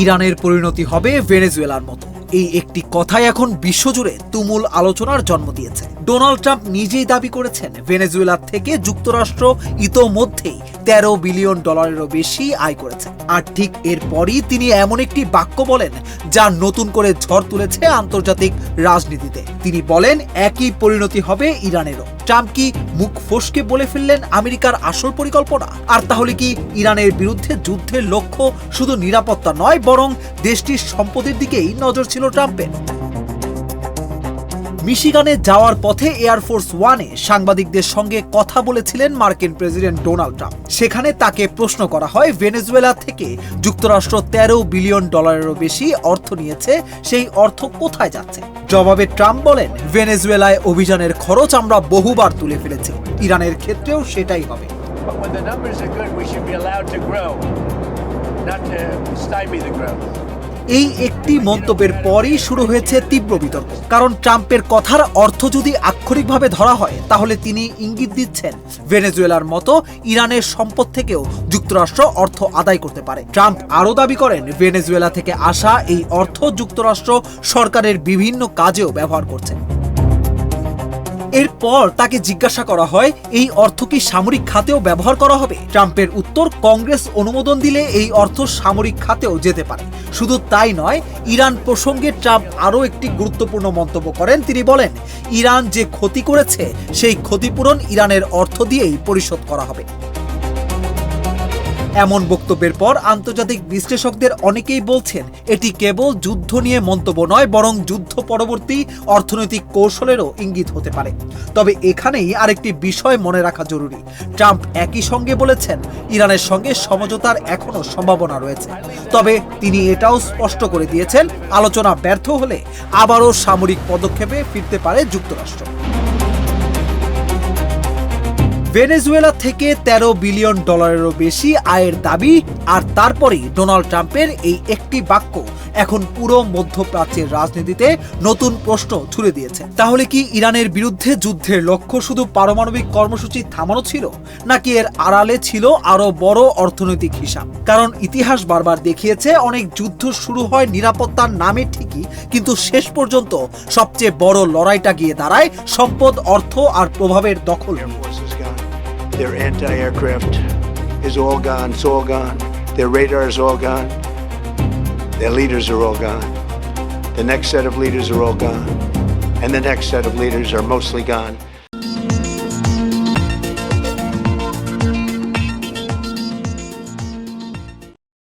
ইরানের পরিণতি হবে ভেনেজুয়েলার মতো। এই একটি কথাই এখন বিশ্বজুড়ে তুমুল আলোচনার জন্ম দিয়েছে। ডোনাল্ড ট্রাম্প নিজেই দাবি করেছেন ভেনেজুয়েলা থেকে যুক্তরাষ্ট্র ইতোমধ্যেই $13 বিলিয়ন বেশি আয় করেছে। আর ঠিক এরপরই তিনি এমন একটি বাক্য বলেন যা নতুন করে ঝড় তুলেছে আন্তর্জাতিক রাজনীতিতে। তিনি বলেন একই পরিণতি হবে ইরানেরও। ট্রাম্প কি মুখ ফসকে বলে ফেললেন আমেরিকার আসল পরিকল্পনা? আর তাহলে কি ইরানের বিরুদ্ধে যুদ্ধের লক্ষ্য শুধু নিরাপত্তা নয়, বরং দেশটির সম্পদের দিকেই নজর ছিল ট্রাম্পের? মিশিগানে যাওয়ার পথে এয়ারফোর্স ওয়ানে সাংবাদিকদের সঙ্গে কথা বলেছিলেন মার্কিন প্রেসিডেন্ট ডোনাল্ড ট্রাম্প। সেখানে তাকে প্রশ্ন করা হয় ভেনেজুয়েলা থেকে যুক্তরাষ্ট্র $13 বিলিয়ন বেশি অর্থ নিয়েছে, সেই অর্থ কোথায় যাচ্ছে? জবাবে ট্রাম্প বলেন, ভেনেজুয়েলায় অভিযানের খরচ আমরা বহুবার তুলে ফেলেছি, ইরানের ক্ষেত্রেও সেটাই হবে। এই একটি মন্তব্যের পরই শুরু হয়েছে তীব্র বিতর্ক। কারণ ট্রাম্পের কথার অর্থ যদি আক্ষরিকভাবে ধরা হয়, তাহলে তিনি ইঙ্গিত দিচ্ছেন ভেনেজুয়েলার মতো ইরানের সম্পদ থেকেও যুক্তরাষ্ট্র অর্থ আদায় করতে পারে। ট্রাম্প আরও দাবি করেন ভেনেজুয়েলা থেকে আসা এই অর্থ যুক্তরাষ্ট্র সরকারের বিভিন্ন কাজেও ব্যবহার করছে। এরপর তাকে জিজ্ঞাসা করা হয় এই অর্থ কি সামরিক খাতেও ব্যবহার করা হবে? ট্রাম্পের উত্তর, কংগ্রেস অনুমোদন দিলে এই অর্থ সামরিক খাতেও যেতে পারে। শুধু তাই নয়, ইরান প্রসঙ্গে ট্রাম্প আরও একটি গুরুত্বপূর্ণ মন্তব্য করেন। তিনি বলেন, ইরান যে ক্ষতি করেছে সেই ক্ষতিপূরণ ইরানের অর্থ দিয়েই পরিশোধ করা হবে। এমন বক্তব্যের পর আন্তর্জাতিক বিশ্লেষকদের অনেকেই বলছেন এটি কেবল যুদ্ধ নিয়ে মন্তব্য নয়, বরং যুদ্ধ পরবর্তী অর্থনৈতিক কৌশলেরও ইঙ্গিত হতে পারে। তবে এখানেই আরেকটি বিষয় মনে রাখা জরুরি। ট্রাম্প একই সঙ্গে বলেছেন ইরানের সঙ্গে সমঝোতার এখনো সম্ভাবনা রয়েছে। তবে তিনি এটাও স্পষ্ট করে দিয়েছেন আলোচনা ব্যর্থ হলে আবারও সামরিক পদক্ষেপে ফিরতে পারে যুক্তরাষ্ট্র। ভেনেজুয়েলা থেকে $13 বিলিয়ন বেশি আয়ের দাবি, আর তারপরেই ডোনাল্ড ট্রাম্পের এই একটি বাক্য এখন পুরো মধ্যপ্রাচ্যের রাজনীতিতে নতুন প্রশ্ন ছুড়ে দিয়েছে। তাহলে কি ইরানের বিরুদ্ধে যুদ্ধের লক্ষ্য শুধু পারমাণবিক কর্মসূচি থামানো ছিল, নাকি এর আড়ালে ছিল আরো বড় অর্থনৈতিক হিসাব? কারণ ইতিহাস বারবার দেখিয়েছে অনেক যুদ্ধ শুরু হয় নিরাপত্তার নামে ঠিকই, কিন্তু শেষ পর্যন্ত সবচেয়ে বড় লড়াইটা গিয়ে দাঁড়ায় সম্পদ, অর্থ আর প্রভাবের দখল। Their anti-aircraft is all gone. It's all gone. Their radar is all gone. Their leaders are all gone. The next set of leaders are all gone. And the next set of leaders are mostly gone.